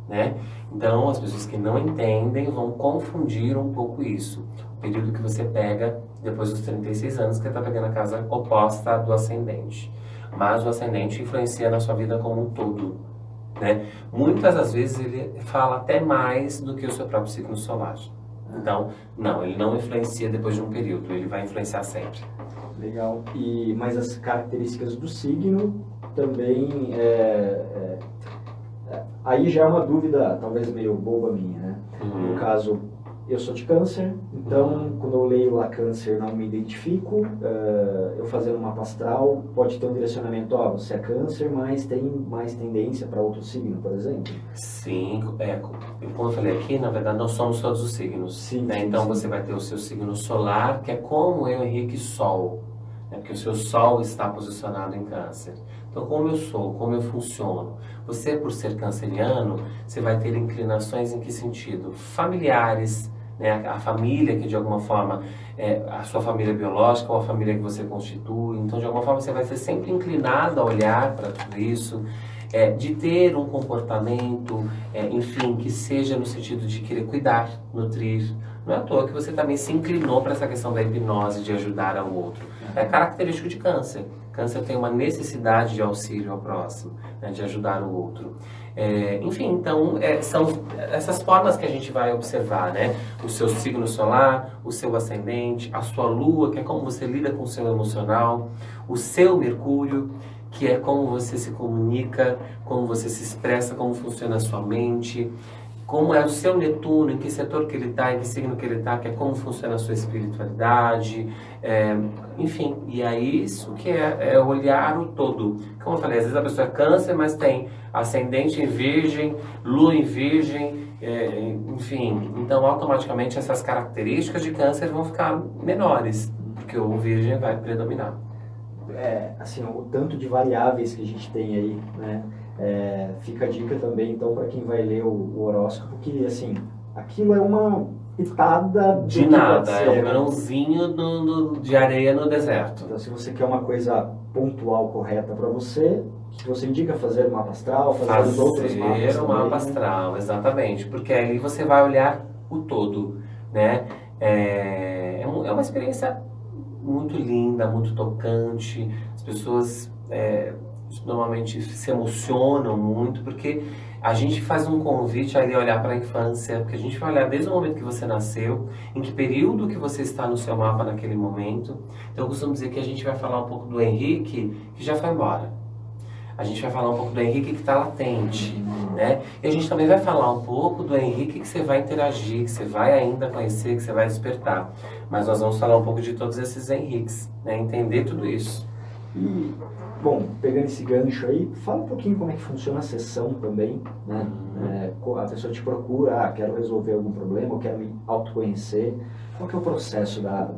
né? Então, as pessoas que não entendem vão confundir um pouco isso. O período que você pega depois dos 36 anos, que você está pegando a casa oposta do ascendente. Mas o ascendente influencia na sua vida como um todo, né? Muitas das vezes ele fala até mais do que o seu próprio signo solar. Então, não, ele não influencia depois de um período, ele vai influenciar sempre. Legal. Mas as características do signo também aí já é uma dúvida, talvez meio boba minha, né? Uhum. No caso, eu sou de câncer, então quando eu leio lá câncer não me identifico, eu fazendo uma mapa astral, pode ter um direcionamento, ó, você é câncer, mas tem mais tendência para outro signo, por exemplo? Sim, como eu falei aqui, na verdade nós somos todos os signos. Sim, Né? sim, Então sim. você vai ter o seu signo solar, que é como eu, Henrique, Sol. Né? Porque o seu Sol está posicionado em Câncer. Então, como eu sou, como eu funciono. Você, por ser canceriano, você vai ter inclinações em que sentido? Familiares, né? A família que de alguma forma é a sua família biológica ou a família que você constitui. Então, de alguma forma, você vai ser sempre inclinado a olhar para tudo isso. De ter um comportamento, enfim, que seja no sentido de querer cuidar, nutrir. Não é à toa que você também se inclinou para essa questão da hipnose, de ajudar ao outro. É característico de câncer. Câncer tem uma necessidade de auxílio ao próximo, né, de ajudar o outro. Enfim, então, são essas formas que a gente vai observar, né? O seu signo solar, o seu ascendente, a sua lua, que é como você lida com o seu emocional, o seu Mercúrio, que é como você se comunica, como você se expressa, como funciona a sua mente, como é o seu Netuno, em que setor que ele está, em que signo que ele está, que é como funciona a sua espiritualidade, enfim, e aí isso que é olhar o todo. Como eu falei, às vezes a pessoa é câncer, mas tem ascendente em virgem, lua em virgem, enfim, então automaticamente essas características de câncer vão ficar menores, porque o virgem vai predominar. Assim, o tanto de variáveis que a gente tem aí, né? Fica a dica também, então, para quem vai ler o horóscopo, que, assim, aquilo é uma pitada de nada, é um grãozinho de areia no deserto. Então, se você quer uma coisa pontual, correta para você, que você indica fazer o mapa astral, fazer os outros mapas fazer o mapa astral, exatamente, porque aí você vai olhar o todo, né? É uma experiência muito linda, muito tocante. As pessoas normalmente se emocionam muito, porque a gente faz um convite ali a olhar para a infância, porque a gente vai olhar desde o momento que você nasceu, em que período que você está no seu mapa naquele momento. Então eu costumo dizer que a gente vai falar um pouco do Henrique, que já foi embora. A gente vai falar um pouco do Henrique que está latente, né? E a gente também vai falar um pouco do Henrique que você vai interagir, que você vai ainda conhecer, que você vai despertar. Mas nós vamos falar um pouco de todos esses Henriques, né? Entender tudo isso. E, bom, pegando esse gancho aí, fala um pouquinho como é que funciona a sessão também, né? A pessoa te procura, quero resolver algum problema, eu quero me autoconhecer. Qual que é o processo da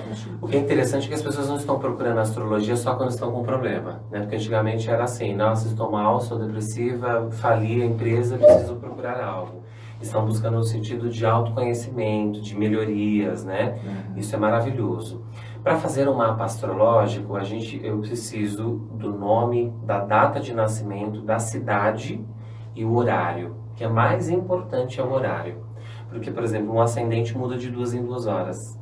consulta? O que é interessante é que as pessoas não estão procurando astrologia só quando estão com problema, né? Porque antigamente era assim, nossa, estou mal, sou depressiva, fali a empresa, preciso procurar algo. Estão buscando no sentido de autoconhecimento, de melhorias, né? Isso é maravilhoso. Para fazer um mapa astrológico, eu preciso do nome, da data de nascimento, da cidade e o horário, que é mais importante é o horário. Porque, por exemplo, um ascendente muda de 2 em 2 horas,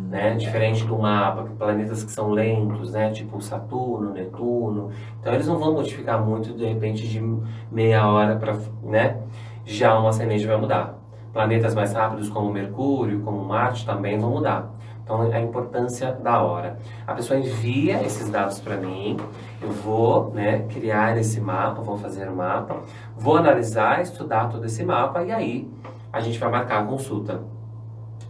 né? Diferente do mapa, planetas que são lentos, né? Tipo Saturno, Netuno. Então, eles não vão modificar muito, de repente, de meia hora para, né? Já um ascendente vai mudar. Planetas mais rápidos, como Mercúrio, como Marte, também vão mudar. Então, a importância da hora. A pessoa envia esses dados para mim, eu vou, né, criar esse mapa, vou fazer o mapa, vou analisar, estudar todo esse mapa e aí a gente vai marcar a consulta,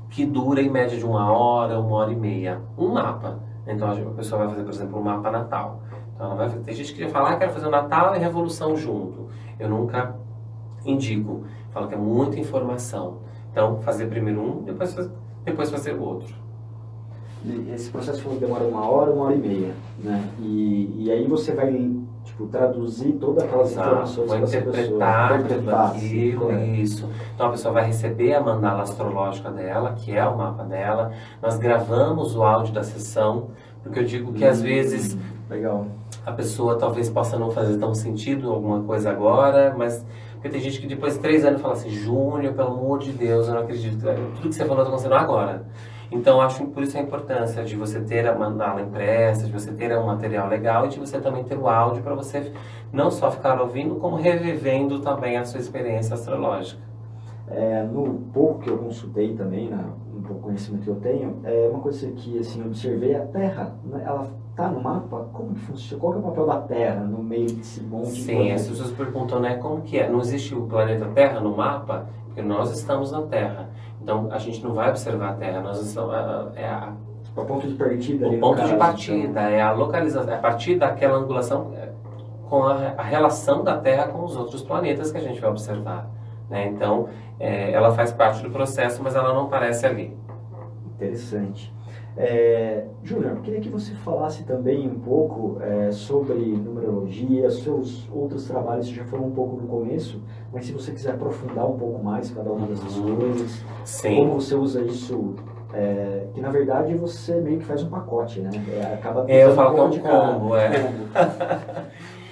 que dura em média de 1 hora, 1h30, um mapa. Então, a pessoa vai fazer, por exemplo, um mapa natal. Então, tem gente que vai falar, quero fazer o Natal e Revolução junto. Eu nunca indico, falo que é muita informação. Então, fazer primeiro um, depois fazer o outro. Esse processo falou que demora 1 hora, 1h30, né? E aí você vai, tipo, traduzir todas aquelas informações vai para essa interpretar tudo pessoa. aquilo, isso. Então a pessoa vai receber a mandala astrológica dela, que é o mapa dela. Nós gravamos o áudio da sessão, porque eu digo que às vezes legal. A pessoa talvez possa não fazer tão sentido alguma coisa agora, mas porque tem gente que depois de 3 anos fala assim, Júnior, pelo amor de Deus, eu não acredito, tudo que você falou está acontecendo agora. Então, acho por isso a importância de você ter a mandala impressa, de você ter um material legal e de você também ter o áudio para você não só ficar ouvindo, como revivendo também a sua experiência astrológica. No pouco que eu consultei também um pouco conhecimento que eu tenho, é uma coisa que assim, eu observei, a Terra, né, ela está no mapa, como que funciona? Qual que é o papel da Terra no meio desse monte de Sim, as pessoas perguntam, né, como que é? Não existe o planeta Terra no mapa? Porque nós estamos na Terra. Então, a gente não vai observar a Terra, nós estamos, o ponto de partida ali, o ponto de caso, partida, então. é a localização, é a partir daquela angulação com a relação da Terra com os outros planetas que a gente vai observar, né? Então, ela faz parte do processo, mas ela não aparece ali. Interessante. Júnior, eu queria que você falasse também um pouco sobre numerologia, seus outros trabalhos já foram um pouco no começo, mas se você quiser aprofundar um pouco mais cada uma dessas coisas, Sim. como você usa isso, que na verdade você meio que faz um pacote, né? Acaba Eu falo que é um de cada combo,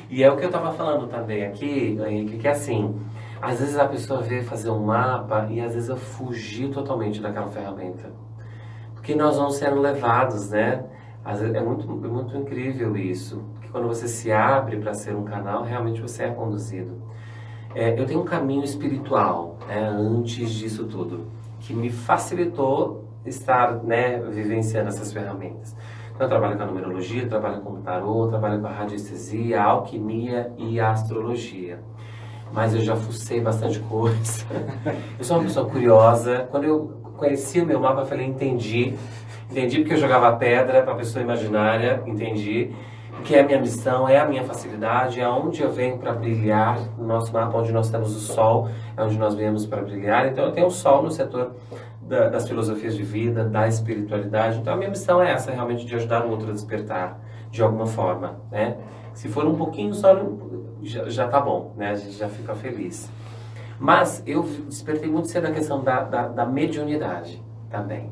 E é o que eu estava falando também aqui, Henrique, que é assim, às vezes a pessoa vê fazer um mapa e às vezes eu fugi totalmente daquela ferramenta. Porque nós vamos sendo levados, né? Às vezes, é muito incrível isso. Porque quando você se abre para ser um canal, realmente você é conduzido. Eu tenho um caminho espiritual, né, antes disso tudo, que me facilitou estar, né, vivenciando essas ferramentas. Então, eu trabalho com a numerologia, trabalho com o tarô, trabalho com a radiestesia, a alquimia e a astrologia. Mas eu já fucei bastante coisa. Eu sou uma pessoa curiosa. Quando eu conheci o meu mapa, eu falei, entendi porque eu jogava pedra para a pessoa imaginária, entendi que é a minha missão, é a minha facilidade, é onde eu venho para brilhar, no nosso mapa, onde nós temos o sol, é onde nós viemos para brilhar. Então eu tenho o sol no setor das filosofias de vida, da espiritualidade. Então a minha missão é essa, realmente, de ajudar o outro a despertar de alguma forma, né? Se for um pouquinho só, já tá bom, né? A gente já fica feliz. Mas eu despertei muito cedo a questão da mediunidade também,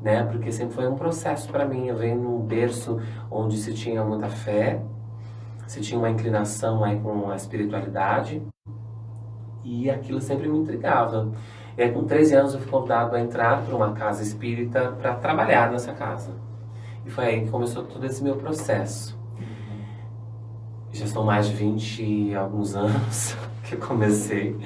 né? Porque sempre foi um processo para mim. Eu venho num berço onde se tinha muita fé, se tinha uma inclinação aí com a espiritualidade, e aquilo sempre me intrigava. E aí, com 13 anos, eu fui convidado a entrar para uma casa espírita para trabalhar nessa casa. E foi aí que começou todo esse meu processo. Já são mais de 20 e alguns anos que eu comecei.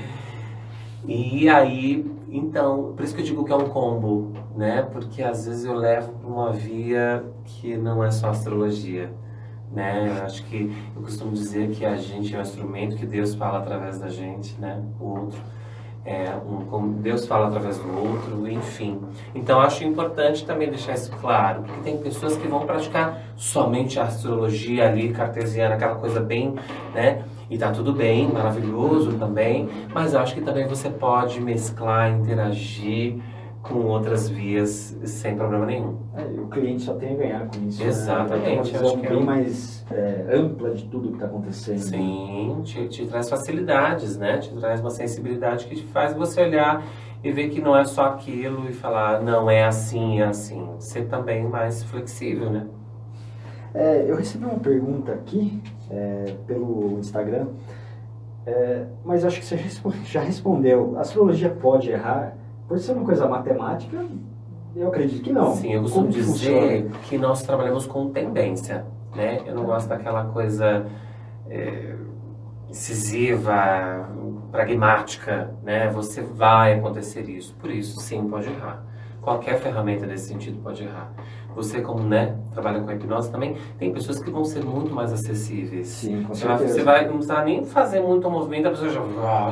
E aí, então, por isso que eu digo que é um combo, né? Porque às vezes eu levo para uma via que não é só astrologia, né? Eu acho que, eu costumo dizer que a gente é um instrumento que Deus fala através da gente, né? O outro. Como Deus fala através do outro, enfim. Então, acho importante também deixar isso claro, porque tem pessoas que vão praticar somente a astrologia ali, cartesiana, aquela coisa bem, né? E tá tudo bem, maravilhoso também, mas eu acho que também você pode mesclar, interagir com outras vias sem problema nenhum. O cliente só tem a ganhar com isso. Exatamente. Né? Uma visão bem mais ampla de tudo que está acontecendo. Sim, te traz facilidades, né? Te traz uma sensibilidade que te faz você olhar e ver que não é só aquilo e falar, não, é assim, é assim. Ser também mais flexível, né? Eu recebi uma pergunta aqui pelo Instagram, mas acho que você já respondeu. A astrologia pode errar? Por ser uma coisa matemática, eu acredito que não. Sim, eu costumo dizer que nós trabalhamos com tendência, né? Eu não gosto daquela coisa incisiva, pragmática, né? Você vai acontecer isso. Por isso, sim, pode errar. Qualquer ferramenta nesse sentido pode errar. Você, como, né, trabalha com hipnose também, tem pessoas que vão ser muito mais acessíveis. Sim, com certeza. Você vai não precisar nem fazer muito movimento, a pessoa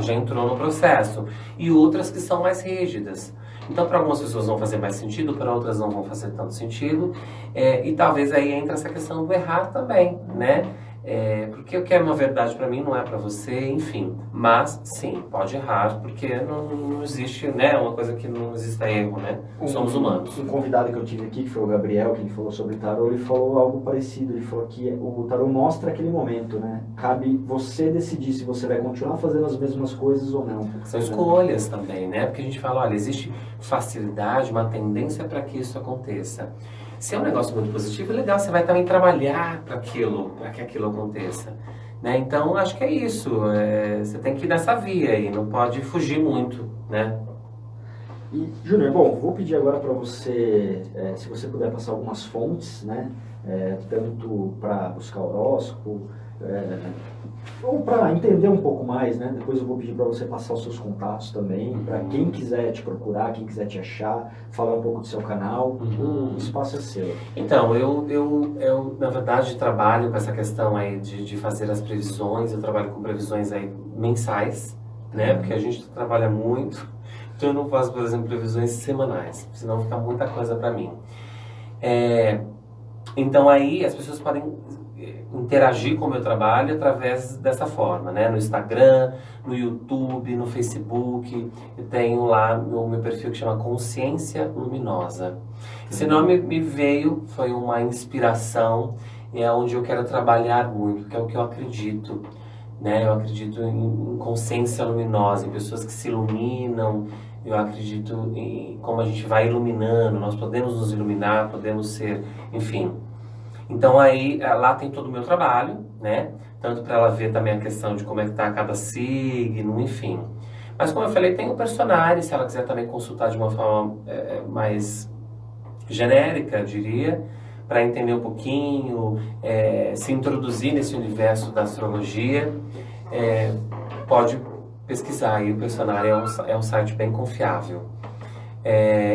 já entrou no processo. E outras que são mais rígidas. Então, para algumas pessoas vão fazer mais sentido, para outras não vão fazer tanto sentido. E talvez aí entre essa questão do errar também, né? Porque o que é uma verdade para mim não é para você, enfim. Mas, sim, pode errar, porque não existe, né, uma coisa que não existe erro, né? Somos humanos. Um convidado que eu tive aqui, que foi o Gabriel, que ele falou sobre tarô, ele falou algo parecido. Ele falou que o tarô mostra aquele momento, né? Cabe você decidir se você vai continuar fazendo as mesmas coisas ou não. São escolhas também, né? Porque a gente fala, olha, existe facilidade, uma tendência para que isso aconteça. Se é um negócio muito positivo, é legal, você vai também trabalhar para que aquilo aconteça. Né? Então, acho que é isso. Você tem que ir nessa via aí, não pode fugir muito, né? E, Júnior, bom, vou pedir agora para você, se você puder passar algumas fontes, né? tanto para buscar horóscopo, ou para entender um pouco mais, né? Depois eu vou pedir para você passar os seus contatos também, para quem quiser te procurar, quem quiser te achar, falar um pouco do seu canal, o espaço é seu. Então, eu na verdade trabalho com essa questão aí de fazer as previsões, eu trabalho com previsões aí mensais, né? Porque a gente trabalha muito, então eu não faço, por exemplo, previsões semanais, senão fica muita coisa para mim. Então aí as pessoas podem interagir com o meu trabalho através dessa forma, né? No Instagram, no YouTube, no Facebook. Eu tenho lá o meu perfil que chama Consciência Luminosa. Esse nome me veio, foi uma inspiração, e é onde eu quero trabalhar muito, que é o que eu acredito, né? Eu acredito em consciência luminosa, em pessoas que se iluminam. Eu acredito em como a gente vai iluminando, nós podemos nos iluminar, podemos ser, enfim. Então aí, lá tem todo o meu trabalho, né? Tanto para ela ver também a questão de como é que tá cada signo, enfim. Mas como eu falei, tem o personagem, se ela quiser também consultar de uma forma mais genérica, eu diria, para entender um pouquinho, se introduzir nesse universo da astrologia, pode pesquisar aí, o personagem é um site bem confiável.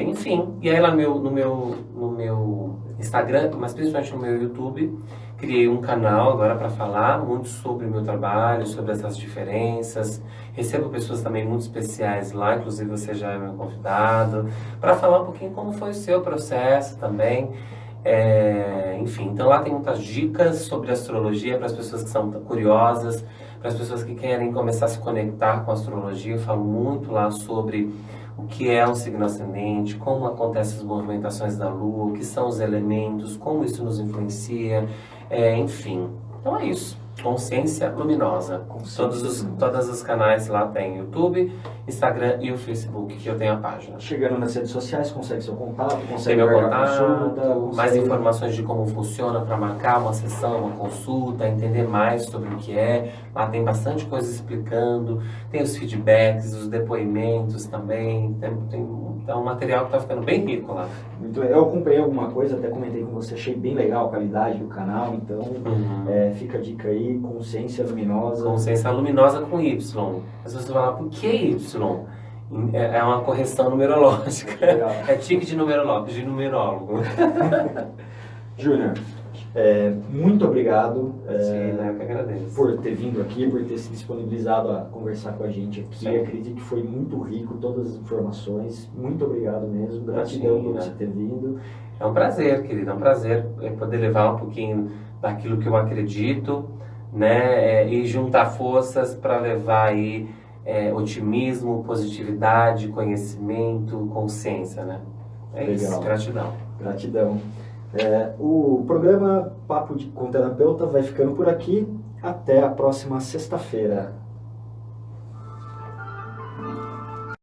Enfim, e aí lá no meu Instagram, mas principalmente no meu YouTube, criei um canal agora para falar muito sobre o meu trabalho, sobre essas diferenças. Recebo pessoas também muito especiais lá, inclusive você já é meu convidado, para falar um pouquinho como foi o seu processo também. Enfim, então lá tem muitas dicas sobre astrologia para as pessoas que são curiosas, para as pessoas que querem começar a se conectar com a astrologia. Eu falo muito lá sobre o que é um signo ascendente, como acontecem as movimentações da Lua, o que são os elementos, como isso nos influencia, enfim. Então é isso. Consciência Luminosa. Todos os canais lá tem YouTube, Instagram e o Facebook, que eu tenho a página. Chegando nas redes sociais, consegue seu contato, Tem consegue meu marcar contato, consulta, mais informações de como funciona para marcar uma sessão, uma consulta, entender mais sobre o que é. Lá tem bastante coisa explicando, tem os feedbacks, os depoimentos também, tem um material que está ficando bem rico lá. Eu acompanhei alguma coisa, até comentei com você, achei bem legal a qualidade do canal, então fica a dica aí, Consciência Luminosa. Consciência Luminosa com Y. As pessoas falam, por que Y? É uma correção numerológica. Legal. É tique de numerólogo. Júnior, muito obrigado Sim, eu que agradeço. por ter vindo aqui, por ter se disponibilizado a conversar com a gente aqui. Sim. Acredito que foi muito rico todas as informações. Muito obrigado mesmo. Gratidão por você ter vindo. É um prazer, querido. É um prazer poder levar um pouquinho daquilo que eu acredito, né? E juntar forças para levar aí otimismo, positividade, conhecimento, consciência, né? Legal. Isso. Gratidão. Gratidão. O programa Papo com Terapeuta vai ficando por aqui. Até a próxima sexta-feira.